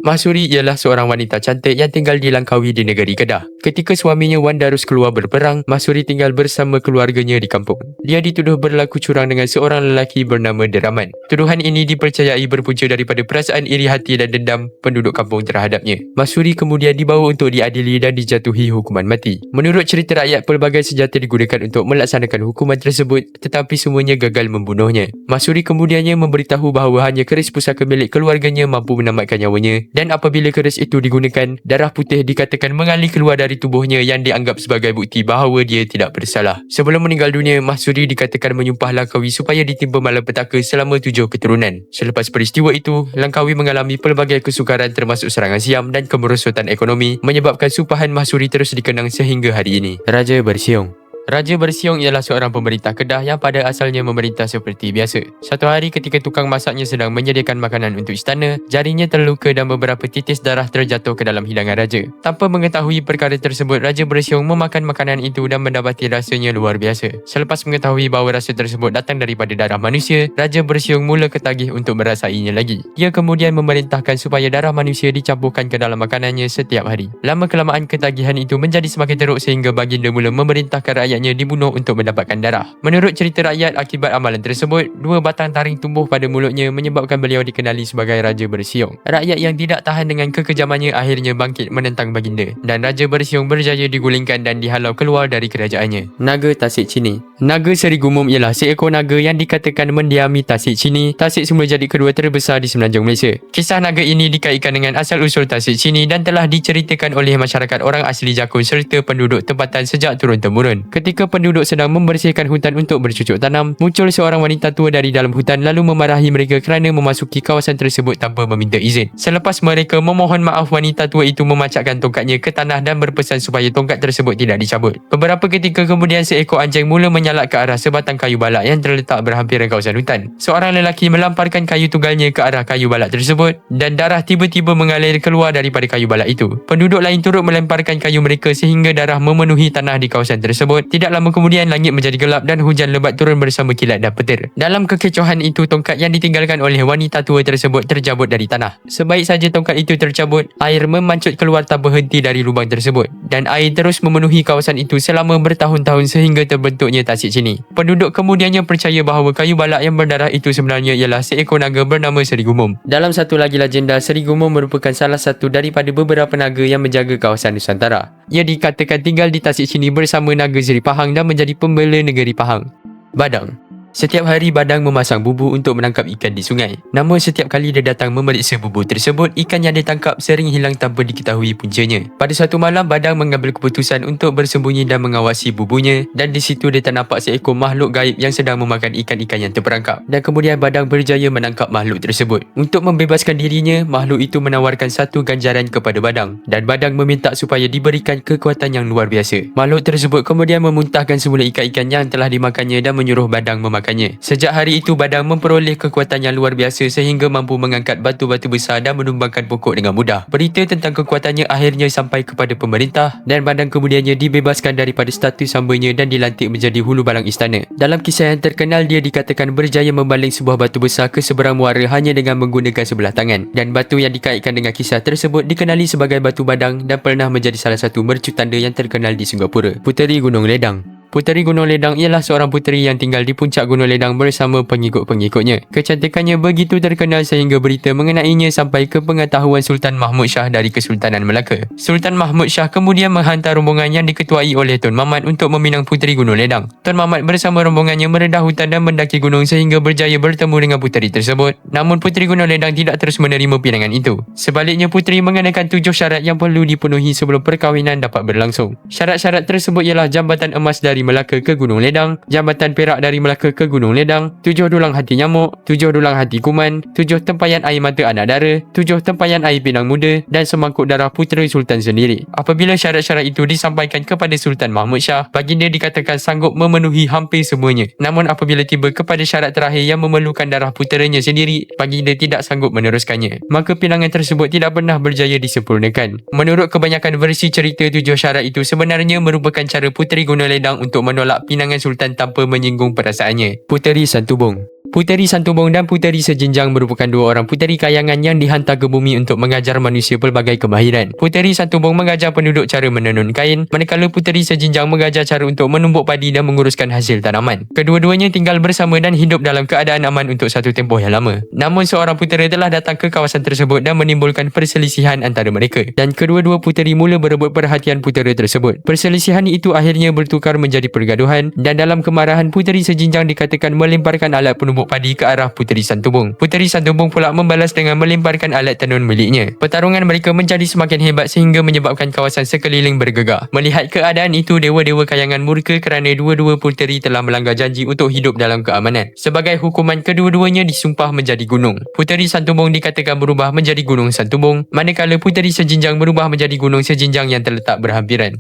Mahsuri ialah seorang wanita cantik yang tinggal di Langkawi di negeri Kedah. Ketika suaminya Wan Darus keluar berperang, Mahsuri tinggal bersama keluarganya di kampung. Dia dituduh berlaku curang dengan seorang lelaki bernama Deraman. Tuduhan ini dipercayai berpunca daripada perasaan iri hati dan dendam penduduk kampung terhadapnya. Mahsuri kemudian dibawa untuk diadili dan dijatuhi hukuman mati. Menurut cerita rakyat, pelbagai senjata digunakan untuk melaksanakan hukuman tersebut, tetapi semuanya gagal membunuhnya. Mahsuri kemudiannya memberitahu bahawa hanya keris pusaka milik keluarganya mampu menamatkan nyawanya, dan apabila keris itu digunakan, darah putih dikatakan mengalir keluar dari tubuhnya yang dianggap sebagai bukti bahawa dia tidak bersalah. Sebelum meninggal dunia, Mahsuri dikatakan menyumpah Langkawi supaya ditimpa malapetaka selama 7 keturunan. Selepas peristiwa itu, Langkawi mengalami pelbagai kesukaran termasuk serangan siam dan kemerosotan ekonomi, menyebabkan sumpahan Mahsuri terus dikenang sehingga hari ini. Raja Bersiung. Raja Bersiung ialah seorang pemerintah Kedah yang pada asalnya memerintah seperti biasa. Satu hari ketika tukang masaknya sedang menyediakan makanan untuk istana, jarinya terluka dan beberapa titis darah terjatuh ke dalam hidangan raja. Tanpa mengetahui perkara tersebut, Raja Bersiung memakan makanan itu dan mendapati rasanya luar biasa. Selepas mengetahui bahawa rasa tersebut datang daripada darah manusia, Raja Bersiung mula ketagih untuk merasainya lagi. Dia kemudian memerintahkan supaya darah manusia dicampurkan ke dalam makanannya setiap hari. Lama-kelamaan ketagihan itu menjadi semakin teruk sehingga baginda mula memerintahkan rakyat dibunuh untuk mendapatkan darah. Menurut cerita rakyat, akibat amalan tersebut, 2 batang taring tumbuh pada mulutnya menyebabkan beliau dikenali sebagai Raja Bersiung. Rakyat yang tidak tahan dengan kekejamannya akhirnya bangkit menentang baginda, dan Raja Bersiung berjaya digulingkan dan dihalau keluar dari kerajaannya. Naga Tasik Chini. Naga Seri Gumum ialah seekor naga yang dikatakan mendiami Tasik Chini. Tasik semula jadi kedua terbesar di semenanjung Malaysia. Kisah naga ini dikaitkan dengan asal-usul Tasik Chini dan telah diceritakan oleh masyarakat orang asli Jakun serta penduduk tempatan sejak turun-temurun. Ketika penduduk sedang membersihkan hutan untuk bercucuk tanam, muncul seorang wanita tua dari dalam hutan lalu memarahi mereka kerana memasuki kawasan tersebut tanpa meminta izin. Selepas mereka memohon maaf, wanita tua itu memacakkan tongkatnya ke tanah dan berpesan supaya tongkat tersebut tidak dicabut. Beberapa ketika kemudian, seekor anjing mula menyalak ke arah sebatang kayu balak yang terletak berhampiran kawasan hutan. Seorang lelaki melamparkan kayu tunggalnya ke arah kayu balak tersebut dan darah tiba-tiba mengalir keluar daripada kayu balak itu. Penduduk lain turut melemparkan kayu mereka sehingga darah memenuhi tanah di kawasan tersebut. Tidak lama kemudian, langit menjadi gelap dan hujan lebat turun bersama kilat dan petir. Dalam kekecohan itu, tongkat yang ditinggalkan oleh wanita tua tersebut tercabut dari tanah. Sebaik saja tongkat itu tercabut, air memancut keluar tanpa henti dari lubang tersebut, dan air terus memenuhi kawasan itu selama bertahun-tahun sehingga terbentuknya Tasik Chini. Penduduk kemudiannya percaya bahawa kayu balak yang berdarah itu sebenarnya ialah seekor naga bernama Seri Gumum. Dalam satu lagi legenda, Seri Gumum merupakan salah satu daripada beberapa naga yang menjaga kawasan Nusantara. Ia dikatakan tinggal di Tasik Chini bersama naga Seri Pahang dan menjadi pembela negeri Pahang. Badang. Setiap hari Badang memasang bubu untuk menangkap ikan di sungai. Namun setiap kali dia datang memeriksa bubu tersebut, ikan yang ditangkap sering hilang tanpa diketahui puncanya. Pada suatu malam, Badang mengambil keputusan untuk bersembunyi dan mengawasi bubunya, dan di situ dia ternampak seekor makhluk gaib yang sedang memakan ikan-ikan yang terperangkap. Dan kemudian Badang berjaya menangkap makhluk tersebut. Untuk membebaskan dirinya, makhluk itu menawarkan satu ganjaran kepada Badang, dan Badang meminta supaya diberikan kekuatan yang luar biasa. Makhluk tersebut kemudian memuntahkan semula ikan-ikan yang telah dimakannya dan menyuruh Badang memakannya. Sejak hari itu, Badang memperoleh kekuatan yang luar biasa sehingga mampu mengangkat batu-batu besar dan menumbangkan pokok dengan mudah. Berita tentang kekuatannya akhirnya sampai kepada pemerintah, dan Badang kemudiannya dibebaskan daripada status hambanya dan dilantik menjadi hulu balang istana. Dalam kisah yang terkenal, dia dikatakan berjaya membaling sebuah batu besar ke seberang muara hanya dengan menggunakan sebelah tangan, dan batu yang dikaitkan dengan kisah tersebut dikenali sebagai Batu Badang dan pernah menjadi salah satu mercu tanda yang terkenal di Singapura. Puteri Gunung Ledang. Puteri Gunung Ledang ialah seorang puteri yang tinggal di puncak Gunung Ledang bersama pengikut-pengikutnya. Kecantikannya begitu terkenal sehingga berita mengenainya sampai ke pengetahuan Sultan Mahmud Shah dari Kesultanan Melaka. Sultan Mahmud Shah kemudian menghantar rombongan yang diketuai oleh Tun Mamat untuk meminang Puteri Gunung Ledang. Tun Mamat bersama rombongannya merendah hutan dan mendaki gunung sehingga berjaya bertemu dengan puteri tersebut. Namun Puteri Gunung Ledang tidak terus menerima pinangan itu. Sebaliknya, puteri mengenakan 7 syarat yang perlu dipenuhi sebelum perkahwinan dapat berlangsung. Syarat-syarat tersebut ialah jambatan emas dari Melaka ke Gunung Ledang, jambatan perak dari Melaka ke Gunung Ledang, 7 dulang hati nyamuk, 7 dulang hati kuman, 7 tempayan air mata anak dara, 7 tempayan air pinang muda, dan semangkuk darah putera Sultan sendiri. Apabila syarat-syarat itu disampaikan kepada Sultan Mahmud Shah, baginda dikatakan sanggup memenuhi hampir semuanya. Namun apabila tiba kepada syarat terakhir yang memerlukan darah puteranya sendiri, baginda tidak sanggup meneruskannya. Maka pinangan tersebut tidak pernah berjaya disempurnakan. Menurut kebanyakan versi cerita, 7 syarat itu sebenarnya merupakan cara Puteri Gunung Ledang untuk menolak pinangan Sultan tanpa menyinggung perasaannya. Puteri Santubong. Puteri Santubong dan Puteri Sejinjang merupakan dua orang puteri kayangan yang dihantar ke bumi untuk mengajar manusia pelbagai kemahiran. Puteri Santubong mengajar penduduk cara menenun kain, manakala Puteri Sejinjang mengajar cara untuk menumbuk padi dan menguruskan hasil tanaman. Kedua-duanya tinggal bersama dan hidup dalam keadaan aman untuk satu tempoh yang lama. Namun seorang putera telah datang ke kawasan tersebut dan menimbulkan perselisihan antara mereka. Dan kedua-dua puteri mula berebut perhatian putera tersebut. Perselisihan itu akhirnya bertukar menjadi pergaduhan dan dalam kemarahan Puteri Sejinjang dikatakan melemparkan alat penumbuk padi ke arah Puteri Santubong. Puteri Santubong pula membalas dengan melemparkan alat tenun miliknya. Pertarungan mereka menjadi semakin hebat sehingga menyebabkan kawasan sekeliling bergegar. Melihat keadaan itu, dewa-dewa kayangan murka kerana dua-dua puteri telah melanggar janji untuk hidup dalam keamanan. Sebagai hukuman, kedua-duanya disumpah menjadi gunung. Puteri Santubong dikatakan berubah menjadi Gunung Santubong, manakala Puteri Sejinjang berubah menjadi Gunung Sejinjang yang terletak berhampiran.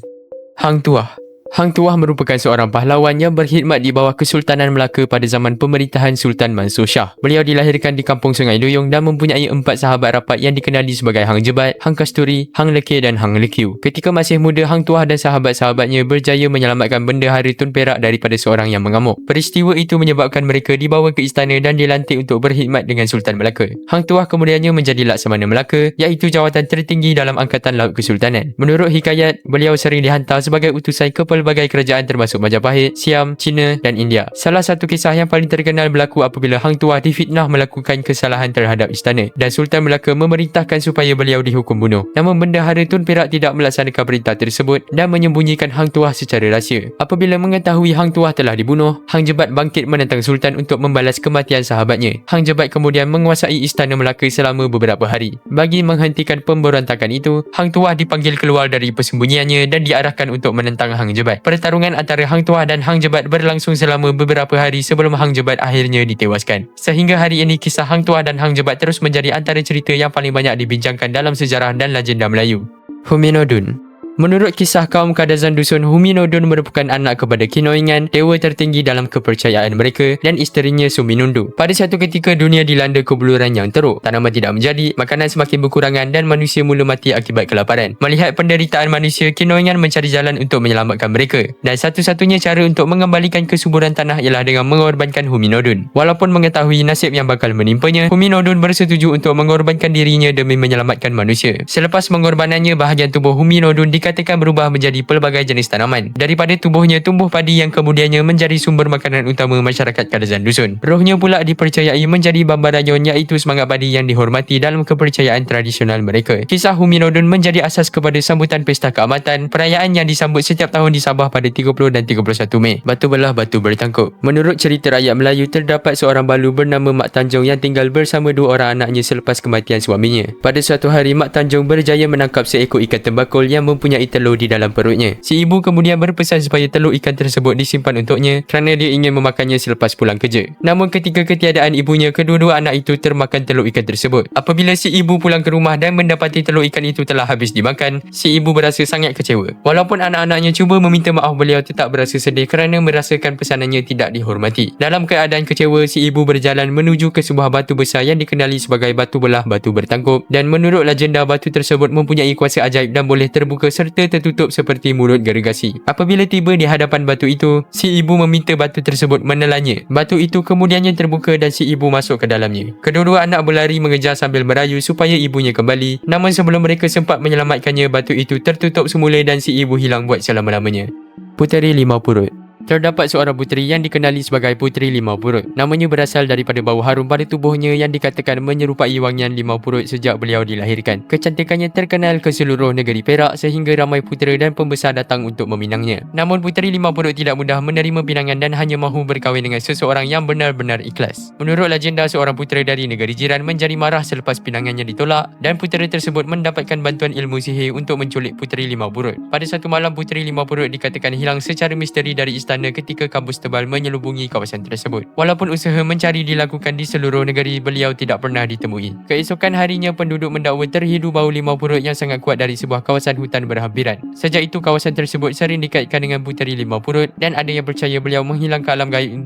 Hang Tuah. Hang Tuah merupakan seorang pahlawan yang berkhidmat di bawah Kesultanan Melaka pada zaman pemerintahan Sultan Mansur Shah. Beliau dilahirkan di kampung Sungai Duyung dan mempunyai 4 sahabat rapat yang dikenali sebagai Hang Jebat, Hang Kasturi, Hang Lekir dan Hang Lekiu. Ketika masih muda, Hang Tuah dan sahabat-sahabatnya berjaya menyelamatkan bendahara Tun Perak daripada seorang yang mengamuk. Peristiwa itu menyebabkan mereka dibawa ke istana dan dilantik untuk berkhidmat dengan Sultan Melaka. Hang Tuah kemudiannya menjadi Laksamana Melaka, iaitu jawatan tertinggi dalam Angkatan Laut Kesultanan. Menurut hikayat, beliau sering dihantar sebagai utusan ke pelbagai kerajaan termasuk Majapahit, Siam, China dan India. Salah satu kisah yang paling terkenal berlaku apabila Hang Tuah difitnah melakukan kesalahan terhadap istana dan Sultan Melaka memerintahkan supaya beliau dihukum bunuh. Namun bendahara Tun Perak tidak melaksanakan perintah tersebut dan menyembunyikan Hang Tuah secara rahsia. Apabila mengetahui Hang Tuah telah dibunuh, Hang Jebat bangkit menentang Sultan untuk membalas kematian sahabatnya. Hang Jebat kemudian menguasai istana Melaka selama beberapa hari. Bagi menghentikan pemberontakan itu, Hang Tuah dipanggil keluar dari persembunyiannya dan diarahkan untuk menentang Hang Jebat. Pertarungan antara Hang Tuah dan Hang Jebat berlangsung selama beberapa hari sebelum Hang Jebat akhirnya ditewaskan. Sehingga hari ini, kisah Hang Tuah dan Hang Jebat terus menjadi antara cerita yang paling banyak dibincangkan dalam sejarah dan legenda Melayu. Huminodun. Menurut kisah kaum Kadazan Dusun, Huminodun merupakan anak kepada Kinoingan, dewa tertinggi dalam kepercayaan mereka, dan isterinya Suminundu. Pada satu ketika, dunia dilanda kebuluran yang teruk. Tanaman tidak menjadi, makanan semakin berkurangan dan manusia mula mati akibat kelaparan. Melihat penderitaan manusia, Kinoingan mencari jalan untuk menyelamatkan mereka. Dan satu-satunya cara untuk mengembalikan kesuburan tanah ialah dengan mengorbankan Huminodun. Walaupun mengetahui nasib yang bakal menimpanya, Huminodun bersetuju untuk mengorbankan dirinya demi menyelamatkan manusia. Selepas pengorbanannya, bahagian tubuh Huminodun dikatakan berubah menjadi pelbagai jenis tanaman. Daripada tubuhnya tumbuh padi yang kemudiannya menjadi sumber makanan utama masyarakat Kadazan Dusun. Rohnya pula dipercayai menjadi Bambarayon, iaitu semangat padi yang dihormati dalam kepercayaan tradisional mereka. Kisah Huminodun menjadi asas kepada sambutan pesta keamatan, perayaan yang disambut setiap tahun di Sabah pada 30 dan 31 Mei. Batu belah, batu bertangkup. Menurut cerita rakyat Melayu, terdapat seorang balu bernama Mak Tanjung yang tinggal bersama dua orang anaknya selepas kematian suaminya. Pada suatu hari, Mak Tanjung berjaya menangkap seekor ikan tembakul yang mempunyai telur di dalam perutnya. Si ibu kemudian berpesan supaya telur ikan tersebut disimpan untuknya kerana dia ingin memakannya selepas pulang kerja. Namun ketika ketiadaan ibunya, kedua-dua anak itu termakan telur ikan tersebut. Apabila si ibu pulang ke rumah dan mendapati telur ikan itu telah habis dimakan, si ibu berasa sangat kecewa. Walaupun anak-anaknya cuba meminta maaf, beliau tetap berasa sedih kerana merasakan pesanannya tidak dihormati. Dalam keadaan kecewa, si ibu berjalan menuju ke sebuah batu besar yang dikenali sebagai batu belah, batu bertangkup, dan menurut legenda batu tersebut mempunyai kuasa ajaib dan boleh terbuka serta tertutup seperti mulut gergasi. Apabila tiba di hadapan batu itu, si ibu meminta batu tersebut menelannya. Batu itu kemudiannya terbuka dan si ibu masuk ke dalamnya. Kedua-dua anak berlari mengejar sambil merayu supaya ibunya kembali. Namun sebelum mereka sempat menyelamatkannya, batu itu tertutup semula dan si ibu hilang buat selama-lamanya. Puteri Limau Purut. Terdapat seorang puteri yang dikenali sebagai Puteri Limau Purut. Namanya berasal daripada bau harum pada tubuhnya yang dikatakan menyerupai wangian limau purut sejak beliau dilahirkan. Kecantikannya terkenal ke seluruh negeri Perak sehingga ramai putera dan pembesar datang untuk meminangnya. Namun Puteri Limau Purut tidak mudah menerima pinangan dan hanya mahu berkahwin dengan seseorang yang benar-benar ikhlas. Menurut legenda, seorang putera dari negeri jiran menjadi marah selepas pinangannya ditolak dan putera tersebut mendapatkan bantuan ilmu sihir untuk menculik Puteri Limau Purut. Pada satu malam, Puteri Limau Purut dikatakan hilang secara misteri dari istana ketika kabus tebal menyelubungi kawasan tersebut. Walaupun usaha mencari dilakukan di seluruh negeri, beliau tidak pernah ditemui. Keesokan harinya, penduduk mendakwa terhidu bau limau purut yang sangat kuat dari sebuah kawasan hutan berhampiran. Sejak itu, kawasan tersebut sering dikaitkan dengan Puteri Limau Purut dan ada yang percaya beliau menghilang ke alam gaib